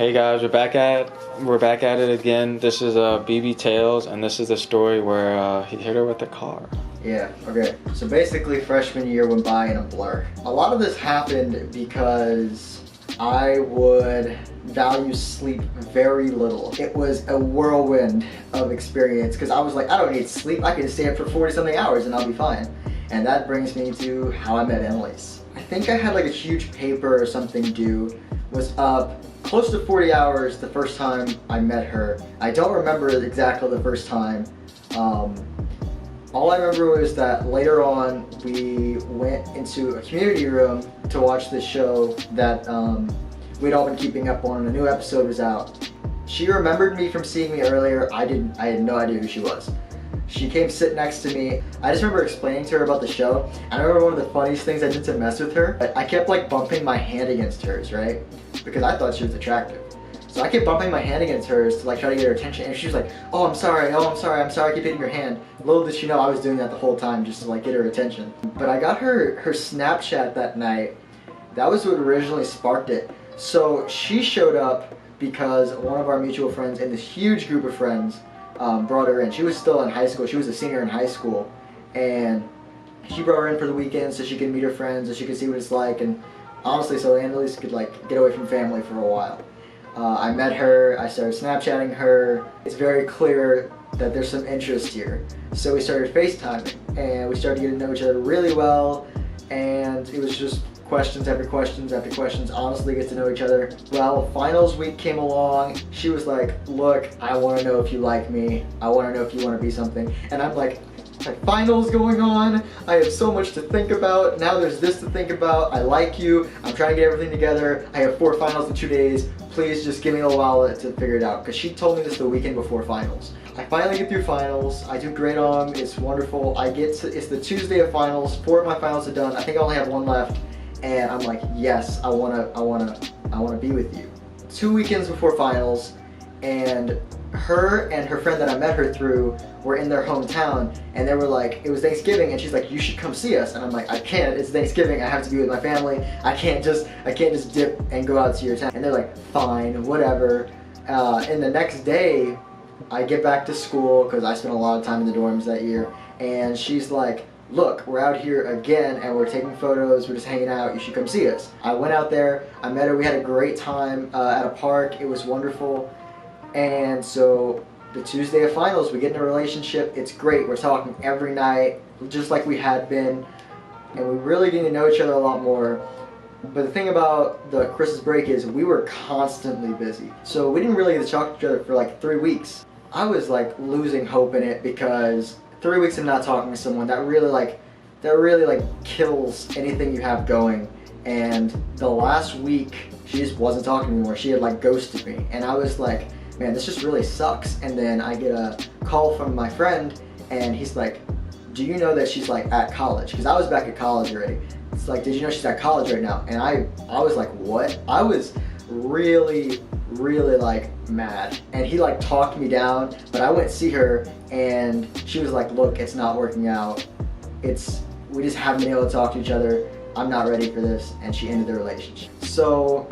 Hey guys, we're back at it again. This is BB Tales, and this is the story where he hit her with a car. Yeah, okay. So basically freshman year went by in a blur. A lot of this happened because I would value sleep very little. It was a whirlwind of experience because I was like, I don't need sleep. I can stay up for 40 something hours and I'll be fine. And that brings me to how I met Annelise. I think I had like a huge paper or something due, was up close to 40 hours the first time I met her. I don't remember exactly the first time. All I remember was that later on we went into a community room to watch this show that we'd all been keeping up on. A new episode was out. She remembered me from seeing me earlier. I had no idea who she was. She came sit next to me. I just remember explaining to her about the show. I remember one of the funniest things I did to mess with her. I kept like bumping my hand against hers, right? Because I thought she was attractive. So I kept bumping my hand against hers to like try to get her attention, and she was like, oh, I'm sorry, I keep hitting your hand. Little did she know I was doing that the whole time just to like get her attention. But I got her Snapchat that night. That was what originally sparked it. So she showed up because one of our mutual friends and this huge group of friends brought her in. She was still in high school. She was a senior in high school, and she brought her in for the weekend so she could meet her friends and she could see what it's like, and honestly so Annelise could like get away from family for a while. I met her, I started Snapchatting her. It's very clear that there's some interest here. So we started FaceTiming and we started getting to know each other really well, and it was just questions after questions after questions, honestly get to know each other. Well, finals week came along. She was like, look, I want to know if you like me. I want to know if you want to be something. And I'm like, finals going on. I have so much to think about. Now there's this to think about. I like you. I'm trying to get everything together. I have 4 finals in 2 days. Please just give me a while to figure it out. Because she told me this the weekend before finals. I finally get through finals. I do great on them. It's wonderful. It's the Tuesday of finals. 4 of my finals are done. I think I only have 1 left. And I'm like, yes, I wanna be with you. 2 weekends before finals, and her friend that I met her through were in their hometown, and they were like, it was Thanksgiving, and she's like, you should come see us. And I'm like, I can't, it's Thanksgiving, I have to be with my family. I can't just dip and go out to your town. And they're like, fine, whatever. And the next day, I get back to school, because I spent a lot of time in the dorms that year, and she's like, look, we're out here again and we're taking photos, we're just hanging out, you should come see us. I went out there, I met her, we had a great time at a park, it was wonderful. And so the Tuesday of finals, we get in a relationship, it's great, we're talking every night, just like we had been, and we really getting to know each other a lot more. But the thing about the Christmas break is we were constantly busy. So we didn't really get to talk to each other for like 3 weeks. I was like losing hope in it because 3 weeks of not talking to someone, that really kills anything you have going. And the last week, she just wasn't talking anymore. She had like ghosted me, and I was like, man, this just really sucks. And then I get a call from my friend, and he's like, do you know that she's like at college? Because I was back at college already. It's like, did you know she's at college right now? And I was like, what? I was really like mad, and he like talked me down, but I went to see her and she was like, look, it's not working out, we just haven't been able to talk to each other, I'm not ready for this, and she ended the relationship. So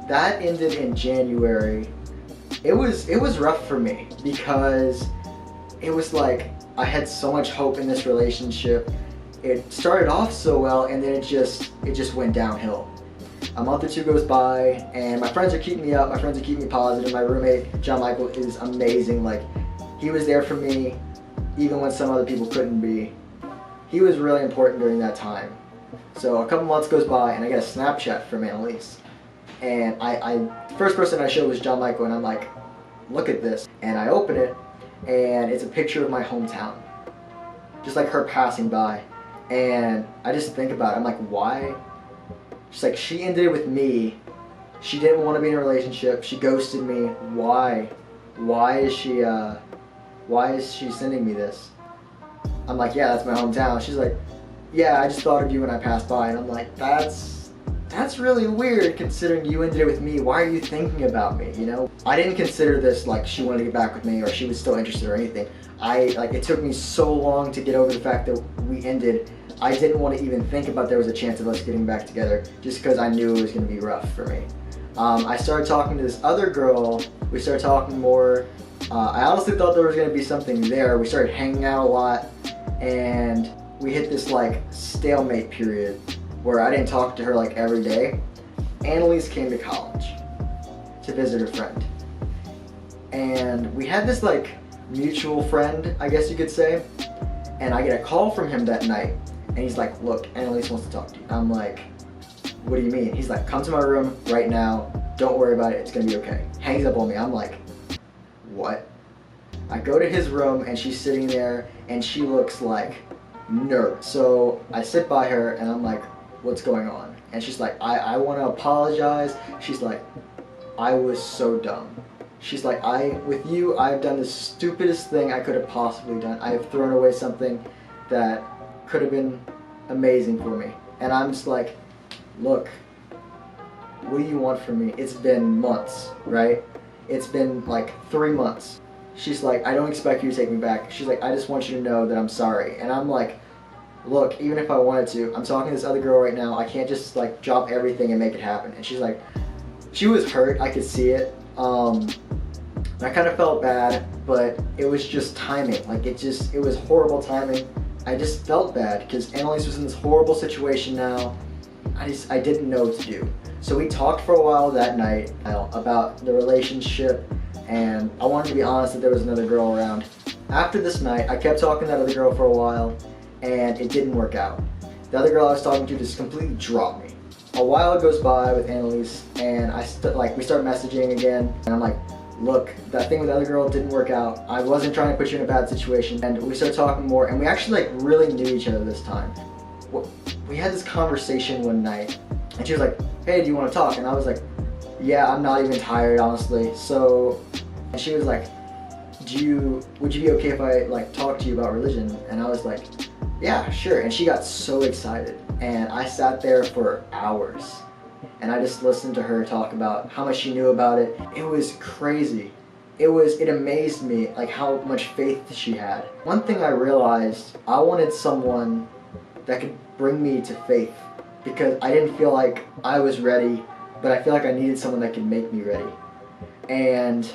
that ended in January. It was rough for me because it was like I had so much hope in this relationship. It started off so well, and then it just went downhill. A month or 2 goes by, and my friends are keeping me up, my friends are keeping me positive. My roommate, John Michael, is amazing. Like, he was there for me, even when some other people couldn't be. He was really important during that time. So a couple months goes by, and I get a Snapchat from Annelise. And the first person I showed was John Michael, and I'm like, look at this. And I open it, and it's a picture of my hometown. Just like her passing by. And I just think about it, I'm like, why? She's like, she ended it with me. She didn't want to be in a relationship. She ghosted me. Why? Why is she sending me this? I'm like, yeah, that's my hometown. She's like, yeah, I just thought of you when I passed by. And I'm like, that's really weird considering you ended it with me. Why are you thinking about me, you know? I didn't consider this like she wanted to get back with me or she was still interested or anything. It took me so long to get over the fact that we ended. I didn't want to even think about there was a chance of us getting back together just because I knew it was going to be rough for me. I started talking to this other girl. We started talking more. I honestly thought there was gonna be something there. We started hanging out a lot, and we hit this like stalemate period where I didn't talk to her like every day. Annelise came to college to visit her friend, and we had this like mutual friend, I guess you could say. And I get a call from him that night, and he's like, "Look, Annelise wants to talk to you." I'm like, "What do you mean?" He's like, "Come to my room right now. Don't worry about it. It's gonna be okay." Hangs up on me. I'm like, "What?" I go to his room, and she's sitting there, and she looks like nervous. So I sit by her, and I'm like, "What's going on?" And she's like, I want to apologize. She's like, "I was so dumb." She's like, with you, I've done the stupidest thing I could have possibly done. I have thrown away something that could have been amazing for me. And I'm just like, "Look, what do you want from me? It's been months, right? It's been like 3 months." She's like, "I don't expect you to take me back." She's like, "I just want you to know that I'm sorry." And I'm like, "Look, even if I wanted to, I'm talking to this other girl right now. I can't just like drop everything and make it happen." And she's like, she was hurt. I could see it. I kind of felt bad, but it was just timing. Like it was horrible timing. I just felt bad because Annelise was in this horrible situation now. I didn't know what to do. So we talked for a while that night about the relationship, and I wanted to be honest that there was another girl around. After this night, I kept talking to that other girl for a while, and it didn't work out. The other girl I was talking to just completely dropped me. A while goes by with Annelise, and we start messaging again, and I'm like, "Look, that thing with the other girl didn't work out. I wasn't trying to put you in a bad situation." And we started talking more, and we actually like really knew each other this time. We had this conversation one night, and she was like, "Hey, do you want to talk?" And I was like, "Yeah, I'm not even tired, honestly." And she was like, "Would you be okay if I like talk to you about religion?" And I was like, "Yeah, sure." And she got so excited, and I sat there for hours, and I just listened to her talk about how much she knew about it. It was crazy. It amazed me like how much faith she had. One thing I realized, I wanted someone that could bring me to faith, because I didn't feel like I was ready, but I feel like I needed someone that could make me ready. And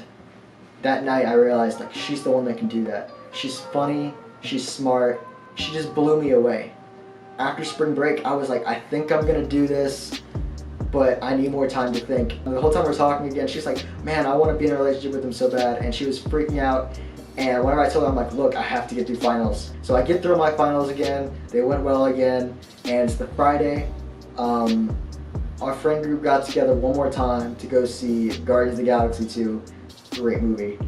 that night I realized like she's the one that can do that. She's funny, she's smart, she just blew me away. After spring break, I was like, I think I'm gonna do this, but I need more time to think. And the whole time we're talking again, she's like, "Man, I want to be in a relationship with him so bad." And she was freaking out. And whenever I told her, I'm like, "Look, I have to get through finals." So I get through my finals again. They went well again. And it's the Friday. Our friend group got together one more time to go see Guardians of the Galaxy 2. Great movie.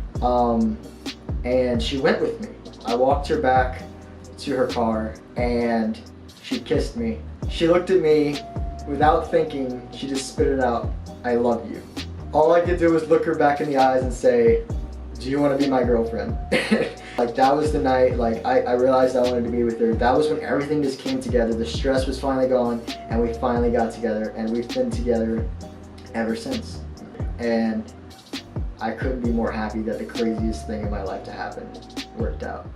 And she went with me. I walked her back to her car, and she kissed me. She looked at me without thinking. She just spit it out, "I love you." All I could do was look her back in the eyes and say, "Do you want to be my girlfriend?" Like that was the night, like I realized I wanted to be with her. That was when everything just came together. The stress was finally gone, and we finally got together, and we've been together ever since. And I couldn't be more happy that the craziest thing in my life to happen worked out.